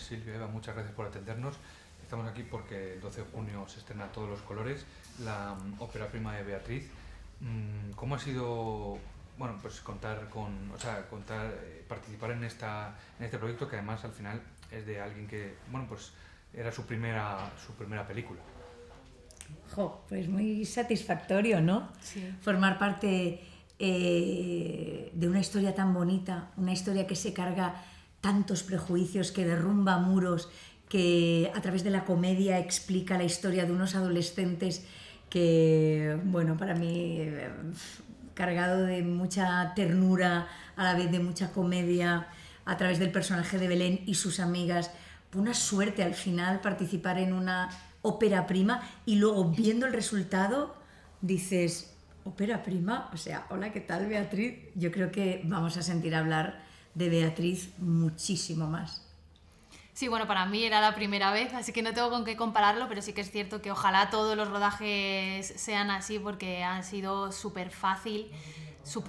Silvia, Eva, muchas gracias por atendernos. Estamos aquí porque el 12 de junio se estrena a todos los colores la ópera prima de Beatriz. ¿Cómo ha sido, bueno, pues participar en este proyecto que además al final es de alguien que, bueno, pues era su primera película? Pues muy satisfactorio, ¿no? Sí. Formar parte de una historia tan bonita, una historia que se carga tantos prejuicios, que derrumba muros, que a través de la comedia explica la historia de unos adolescentes que, bueno, para mí, cargado de mucha ternura, a la vez de mucha comedia, a través del personaje de Belén y sus amigas. Una suerte al final participar en una ópera prima y luego viendo el resultado dices, ópera prima, o sea, hola, ¿qué tal, Beatriz? Yo creo que vamos a sentir hablar de Beatriz muchísimo más. Sí, bueno, para mí era la primera vez, así que no tengo con qué compararlo, pero sí que es cierto que ojalá todos los rodajes sean así porque han sido súper fácil.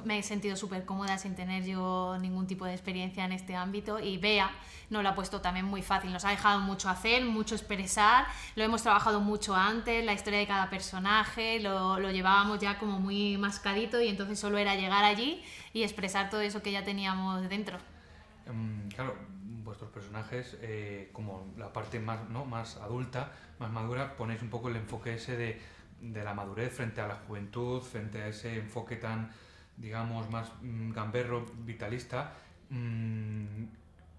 Me he sentido súper cómoda sin tener yo ningún tipo de experiencia en este ámbito, y Bea nos lo ha puesto también muy fácil, nos ha dejado mucho hacer, mucho expresar, lo hemos trabajado mucho antes, la historia de cada personaje lo llevábamos ya como muy mascadito, y entonces solo era llegar allí y expresar todo eso que ya teníamos dentro. Claro, vuestros personajes, como la parte más, ¿no?, más adulta, más madura, ponéis un poco el enfoque ese de la madurez frente a la juventud, frente a ese enfoque tan, digamos, más gamberro, vitalista.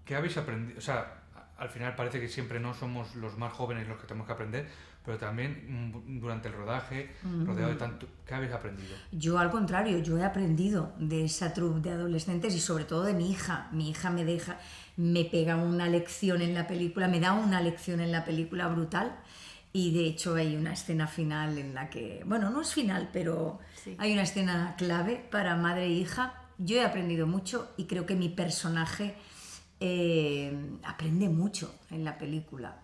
¿Qué habéis aprendido? O sea, al final parece que siempre no somos los más jóvenes los que tenemos que aprender, pero también durante el rodaje, rodeado de tanto, ¿qué habéis aprendido? Yo, al contrario, yo he aprendido de esa troupe de adolescentes y sobre todo de mi hija. Mi hija me pega una lección en la película, me da una lección en la película brutal. Y de hecho hay una escena final en la que, bueno, no es final, pero sí, hay una escena clave para madre e hija. Yo he aprendido mucho y creo que mi personaje aprende mucho en la película.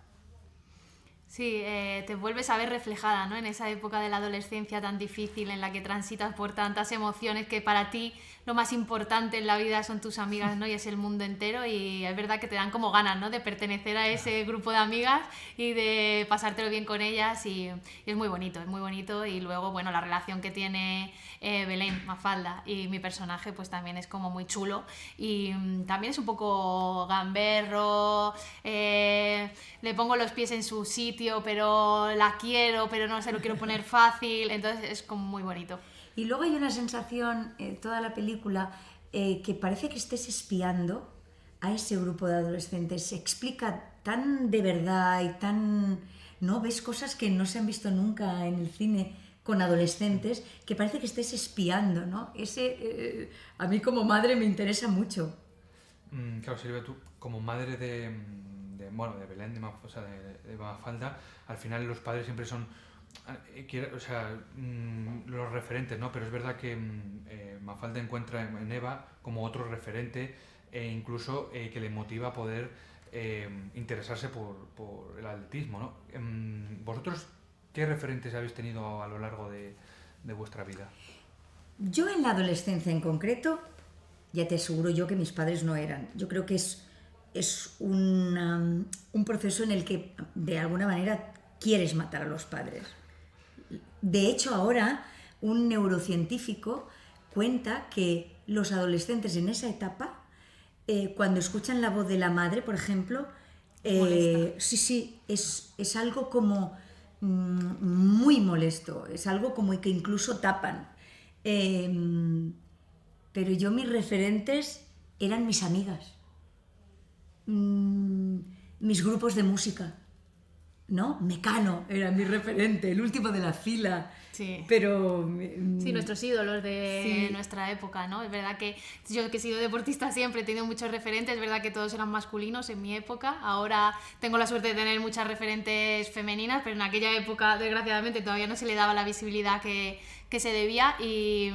Sí, te vuelves a ver reflejada, ¿no?, en esa época de la adolescencia tan difícil en la que transitas por tantas emociones, que para ti lo más importante en la vida son tus amigas, ¿no?, y es el mundo entero, y es verdad que te dan como ganas, ¿no?, de pertenecer a ese grupo de amigas y de pasártelo bien con ellas, y es muy bonito, y luego, bueno, la relación que tiene Belén, Mafalda, y mi personaje pues también es como muy chulo, y también es un poco gamberro, le pongo los pies en su sitio, pero la quiero, pero no se lo quiero poner fácil, entonces es como muy bonito. Y luego hay una sensación, toda la película, que parece que estés espiando a ese grupo de adolescentes. Se explica tan de verdad y tan, ¿no? Ves cosas que no se han visto nunca en el cine con adolescentes, que parece que estés espiando, ¿no? A mí como madre me interesa mucho. Claro, Silvia, tú como madre de Belén, de Mafalda, al final los padres siempre son, los referentes, ¿no? Pero es verdad que Mafalda encuentra en Eva como otro referente, e incluso que le motiva a poder interesarse por el atletismo, ¿no? ¿Vosotros qué referentes habéis tenido a lo largo de vuestra vida? Yo en la adolescencia en concreto, ya te aseguro yo que mis padres no eran. Yo creo que es un proceso en el que de alguna manera quieres matar a los padres. De hecho, ahora un neurocientífico cuenta que los adolescentes en esa etapa, cuando escuchan la voz de la madre, por ejemplo, sí, es algo como muy molesto, es algo como que incluso tapan. Pero yo, mis referentes eran mis amigas, mis grupos de música, ¿no? Mecano era mi referente, el último de la fila. Sí. Pero sí, nuestros ídolos de nuestra época, ¿no? Es verdad que yo, que he sido deportista, siempre he tenido muchos referentes. Es verdad que todos eran masculinos en mi época. Ahora tengo la suerte de tener muchas referentes femeninas, pero en aquella época, desgraciadamente, todavía no se le daba la visibilidad que se debía. Y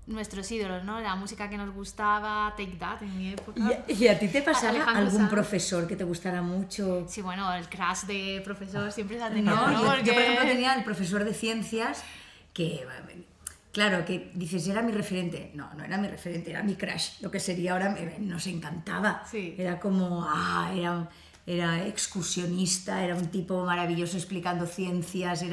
nuestros ídolos, ¿no? La música que nos gustaba, Take That en mi época. ¿Y a ti te pasaba Alejandro algún Sanz. profesor que te gustara mucho? Sí, bueno, el crush de profesor siempre se ha tenido, No, ¿no? yo, Porque... yo, por ejemplo, tenía el profesor de ciencias que claro, que dices, era mi referente. No, no era mi referente, era mi crush. Lo que sería ahora, nos encantaba. Sí. Era como, era excursionista, era un tipo maravilloso explicando ciencias,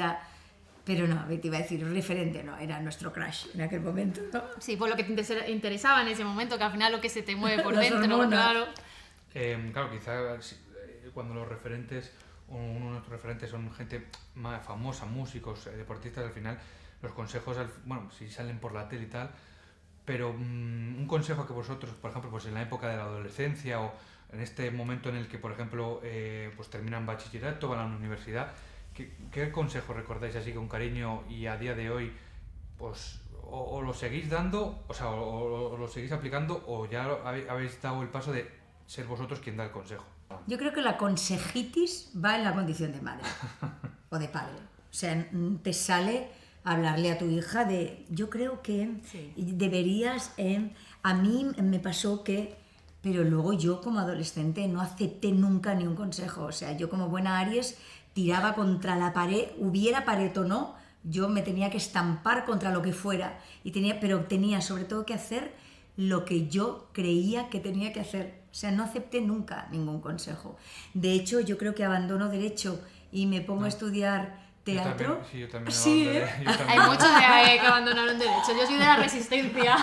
Pero no, te iba a decir, referente no, era nuestro crush en aquel momento, ¿no? Sí, por lo que te interesaba en ese momento, que al final lo que se te mueve por Las dentro, hormonas. claro. Claro, quizá cuando los referentes, uno de nuestros referentes son gente más famosa, músicos, deportistas, al final los consejos, bueno, si salen por la tele y tal, pero un consejo que vosotros, por ejemplo, pues en la época de la adolescencia o en este momento en el que, por ejemplo, pues terminan bachillerato, van a la universidad, ¿qué consejo recordáis así con cariño y a día de hoy, pues, o lo seguís dando, o sea, o lo seguís aplicando, o ya habéis dado el paso de ser vosotros quien da el consejo? Yo creo que la consejitis va en la condición de madre o de padre. O sea, te sale hablarle a tu hija de, yo creo que Sí. deberías, a mí me pasó que, pero luego yo como adolescente no acepté nunca ni un consejo. O sea, yo como buena Aries tiraba contra la pared, hubiera pared o no, yo me tenía que estampar contra lo que fuera, pero tenía sobre todo que hacer lo que yo creía que tenía que hacer. O sea, no acepté nunca ningún consejo. De hecho, yo creo que abandono Derecho y me pongo a estudiar teatro. Yo también Sí, abandoné, yo también. Hay muchos de ahí que abandonaron derecho. Yo soy de la resistencia.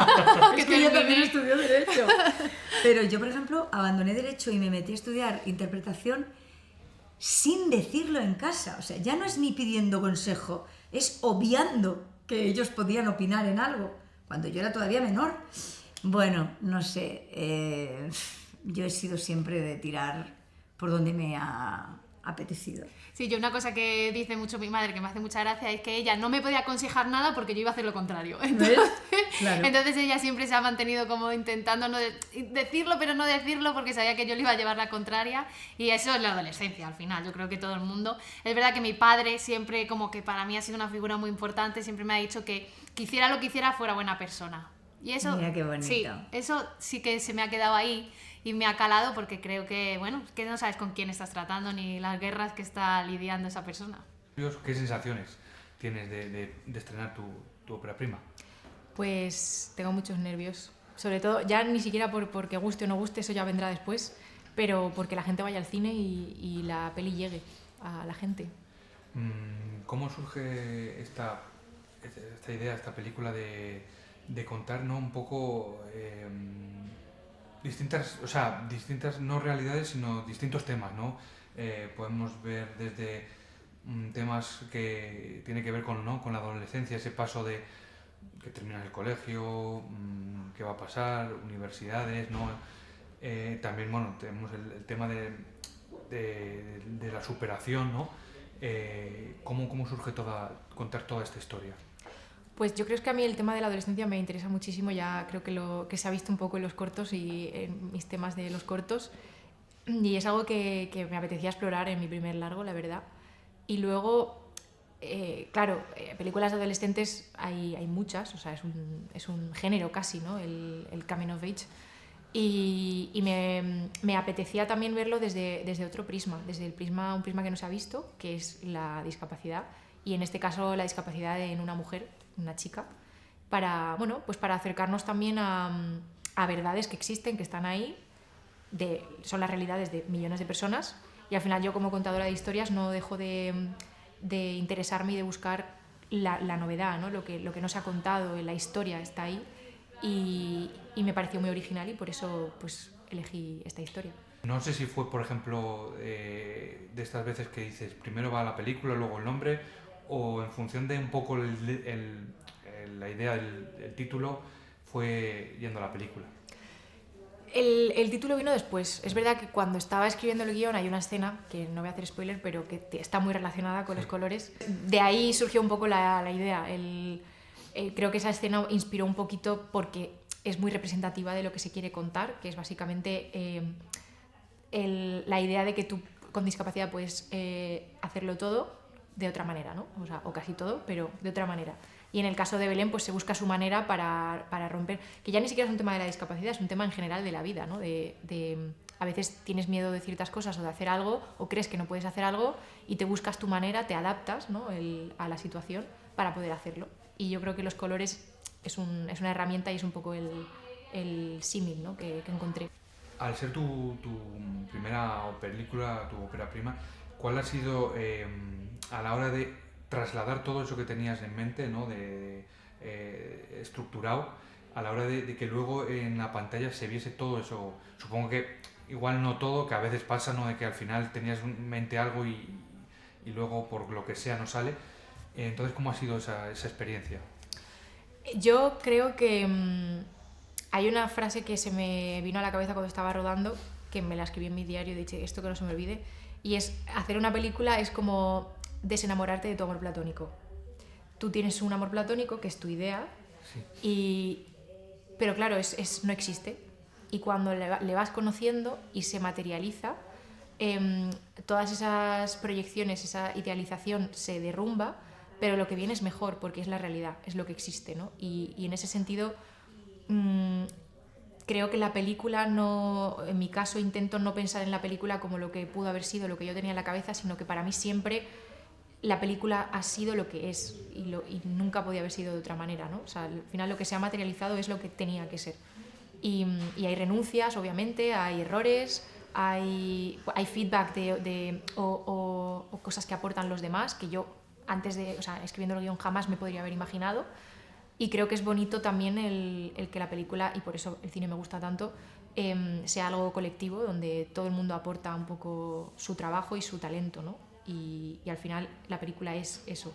Es que yo también estudio Derecho. Pero yo, por ejemplo, abandoné Derecho y me metí a estudiar interpretación sin decirlo en casa. O sea, ya no es ni pidiendo consejo, es obviando que ellos podían opinar en algo, cuando yo era todavía menor. Bueno, no sé, yo he sido siempre de tirar por donde me ha apetecido. Sí, yo una cosa que dice mucho mi madre, que me hace mucha gracia, es que ella no me podía aconsejar nada porque yo iba a hacer lo contrario. Entonces, Claro. entonces ella siempre se ha mantenido como intentando no decirlo, pero no decirlo porque sabía que yo le iba a llevar la contraria. Y eso es la adolescencia, al final. Yo creo que todo el mundo... Es verdad que mi padre siempre, como que para mí ha sido una figura muy importante, siempre me ha dicho que hiciera lo que hiciera fuera buena persona. Y eso, Mira qué bonito. sí, eso sí que se me ha quedado ahí y me ha calado porque creo que, bueno, que no sabes con quién estás tratando ni las guerras que está lidiando esa persona. ¿Qué sensaciones tienes de estrenar tu ópera prima? Pues tengo muchos nervios. Sobre todo, ya ni siquiera porque guste o no guste, eso ya vendrá después, pero porque la gente vaya al cine y la peli llegue a la gente. ¿Cómo surge esta idea, esta película de contar, ¿no? Un poco distintas no realidades, sino distintos temas, ¿no? Podemos ver desde temas que tiene que ver con la adolescencia, ese paso de que termina el colegio, qué va a pasar, universidades, ¿no? También, bueno, tenemos el tema de la superación, ¿no? ¿Cómo surge contar toda esta historia? Pues yo creo que a mí el tema de la adolescencia me interesa muchísimo, ya creo que lo que se ha visto un poco en los cortos y en mis temas de los cortos, y es algo que me apetecía explorar en mi primer largo, la verdad. Y luego, claro, películas de adolescentes hay muchas, o sea, es un género casi, ¿no? El coming of age. Y me apetecía también verlo desde otro prisma, un prisma que no se ha visto, que es la discapacidad, y en este caso la discapacidad en una mujer, una chica, para acercarnos también a verdades que existen, que están ahí, son las realidades de millones de personas, y al final yo como contadora de historias no dejo de interesarme y de buscar la novedad, ¿no? Lo que no se ha contado en la historia está ahí, y me pareció muy original y por eso pues elegí esta historia. No sé si fue, por ejemplo, de estas veces que dices primero va la película, luego el nombre, o en función de un poco la idea del título fue yendo a la película. El título vino después. Es verdad que cuando estaba escribiendo el guión hay una escena, que no voy a hacer spoiler, pero que está muy relacionada con los colores. De ahí surgió un poco la idea. Creo que esa escena inspiró un poquito porque es muy representativa de lo que se quiere contar, que es básicamente la idea de que tú con discapacidad puedes hacerlo todo de otra manera, ¿no? O casi todo, pero de otra manera. Y en el caso de Belén, pues se busca su manera para romper, que ya ni siquiera es un tema de la discapacidad, es un tema en general de la vida, ¿no? A veces tienes miedo de ciertas cosas o de hacer algo, o crees que no puedes hacer algo, y te buscas tu manera, te adaptas, ¿no? a la situación para poder hacerlo. Y yo creo que los colores es una herramienta y es un poco el símil, ¿no? que encontré. Al ser tu primera película, tu ópera prima, ¿cuál ha sido a la hora de trasladar todo eso que tenías en mente, ¿no? Estructurado, a la hora de que luego en la pantalla se viese todo eso? Supongo que igual no todo, que a veces pasa, ¿no? De que al final tenías en mente algo y luego por lo que sea no sale. Entonces, ¿cómo ha sido esa experiencia? Yo creo que hay una frase que se me vino a la cabeza cuando estaba rodando, que me la escribí en mi diario y dije esto que no se me olvide, y es: hacer una película es como desenamorarte de tu amor platónico. Tú tienes un amor platónico que es tu idea, sí. Pero claro, no existe. Y cuando le vas conociendo y se materializa, todas esas proyecciones, esa idealización se derrumba, pero lo que viene es mejor porque es la realidad, es lo que existe, ¿no? Y en ese sentido creo que la película no, en mi caso intento no pensar en la película como lo que pudo haber sido, lo que yo tenía en la cabeza, sino que para mí siempre la película ha sido lo que es y nunca podía haber sido de otra manera, ¿no? O sea, al final lo que se ha materializado es lo que tenía que ser. Y hay renuncias, obviamente, hay errores, hay feedback o cosas que aportan los demás que yo antes de, o sea, escribiendo el guión jamás me podría haber imaginado. Y creo que es bonito también el que la película, y por eso el cine me gusta tanto, sea algo colectivo donde todo el mundo aporta un poco su trabajo y su talento, ¿no? Y al final la película es eso.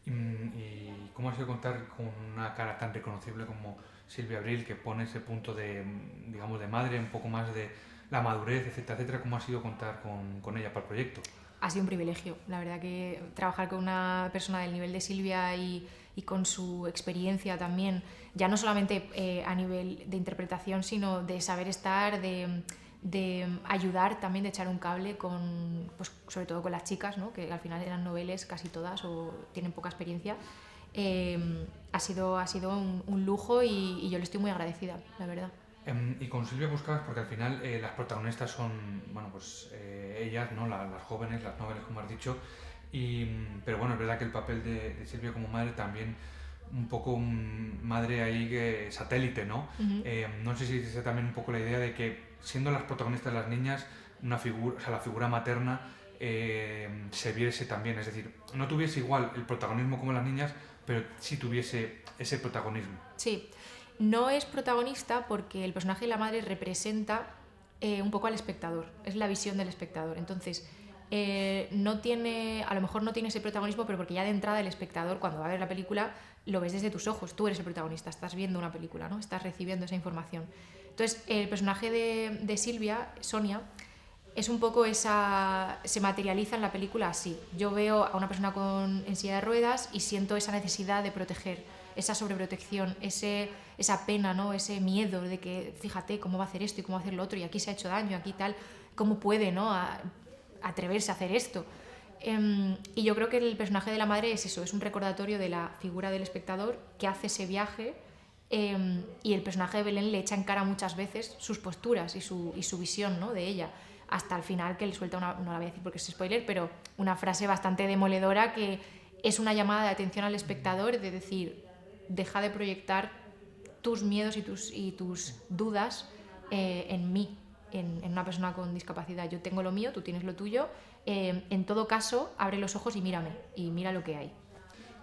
¿Y cómo ha sido contar con una cara tan reconocible como Silvia Abril, que pone ese punto de, digamos, de madre, un poco más de la madurez, etcétera, etcétera? ¿Cómo ha sido contar con ella para el proyecto? Ha sido un privilegio, la verdad que trabajar con una persona del nivel de Silvia y con su experiencia también, ya no solamente a nivel de interpretación, sino de saber estar, de ayudar también, de echar un cable con, pues, sobre todo con las chicas, ¿no? Que al final eran noveles casi todas o tienen poca experiencia. Ha sido un lujo y yo le estoy muy agradecida, la verdad. Y con Silvia buscabas, porque al final las protagonistas son, bueno, pues ellas, ¿no? Las jóvenes, las noveles, como has dicho, pero bueno, es verdad que el papel de Silvia como madre también, un poco madre ahí satélite, ¿no? Uh-huh. No sé si es también un poco la idea de que, siendo las protagonistas las niñas, una figura, o sea, la figura materna se viese también, es decir, no tuviese igual el protagonismo como las niñas, pero sí tuviese ese protagonismo. Sí. No es protagonista porque el personaje de la madre representa un poco al espectador, es la visión del espectador. Entonces, no tiene, a lo mejor no tiene ese protagonismo, pero porque ya de entrada el espectador, cuando va a ver la película, lo ves desde tus ojos, tú eres el protagonista, estás viendo una película, ¿no? Estás recibiendo esa información. Entonces, el personaje de Silvia, Sonia, es un poco se materializa en la película así. Yo veo a una persona en silla de ruedas y siento esa necesidad de proteger, esa sobreprotección, esa pena, ¿no? Ese miedo de que, fíjate, cómo va a hacer esto y cómo va a hacer lo otro, y aquí se ha hecho daño, aquí tal, cómo puede, ¿no? Atreverse a hacer esto. Y yo creo que el personaje de la madre es eso, es un recordatorio de la figura del espectador que hace ese viaje, y el personaje de Belén le echa en cara muchas veces sus posturas y su visión, ¿no? De ella, hasta el final, que le suelta no la voy a decir porque es spoiler, pero una frase bastante demoledora que es una llamada de atención al espectador de decir: deja de proyectar tus miedos y tus dudas en mí, en una persona con discapacidad. Yo tengo lo mío, tú tienes lo tuyo. En todo caso, abre los ojos y mírame, y mira lo que hay.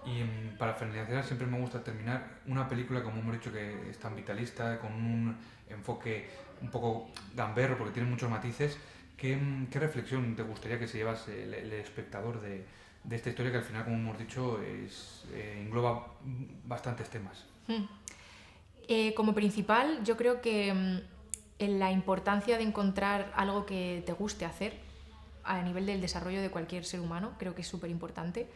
Y para finalizar, siempre me gusta terminar una película, como hemos dicho, que es tan vitalista, con un enfoque un poco gamberro, porque tiene muchos matices. ¿Qué reflexión te gustaría que se llevase el espectador de esta historia, que al final, como hemos dicho, engloba bastantes temas? Como principal, yo creo que en la importancia de encontrar algo que te guste hacer a nivel del desarrollo de cualquier ser humano, creo que es súper importante,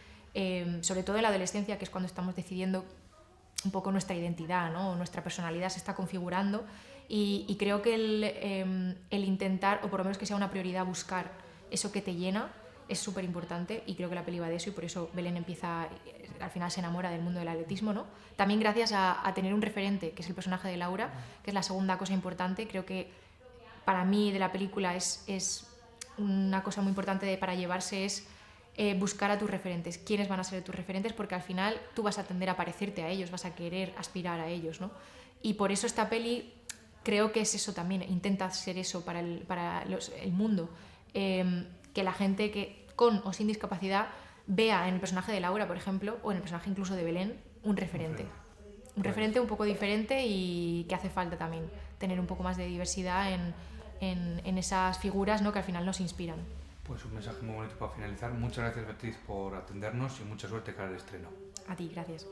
sobre todo en la adolescencia, que es cuando estamos decidiendo un poco nuestra identidad, ¿no? Nuestra personalidad se está configurando, y creo que el intentar, o por lo menos que sea una prioridad, buscar eso que te llena es súper importante, y creo que la peli va de eso, y por eso Belén al final se enamora del mundo del atletismo, ¿no? También gracias a tener un referente, que es el personaje de Laura, que es la segunda cosa importante. Creo que para mí de la película es una cosa muy importante para llevarse, es buscar a tus referentes, quiénes van a ser tus referentes, porque al final tú vas a tender a parecerte a ellos, vas a querer aspirar a ellos, ¿no? Y por eso esta peli creo que es eso también, intenta ser eso para el mundo, que la gente que con o sin discapacidad vea en el personaje de Laura, por ejemplo, o en el personaje incluso de Belén, un referente. Un referente un poco diferente y que hace falta también tener un poco más de diversidad en esas figuras, ¿no? Que al final nos inspiran. Pues un mensaje muy bonito para finalizar. Muchas gracias, Beatriz, por atendernos y mucha suerte cara al estreno. A ti, gracias.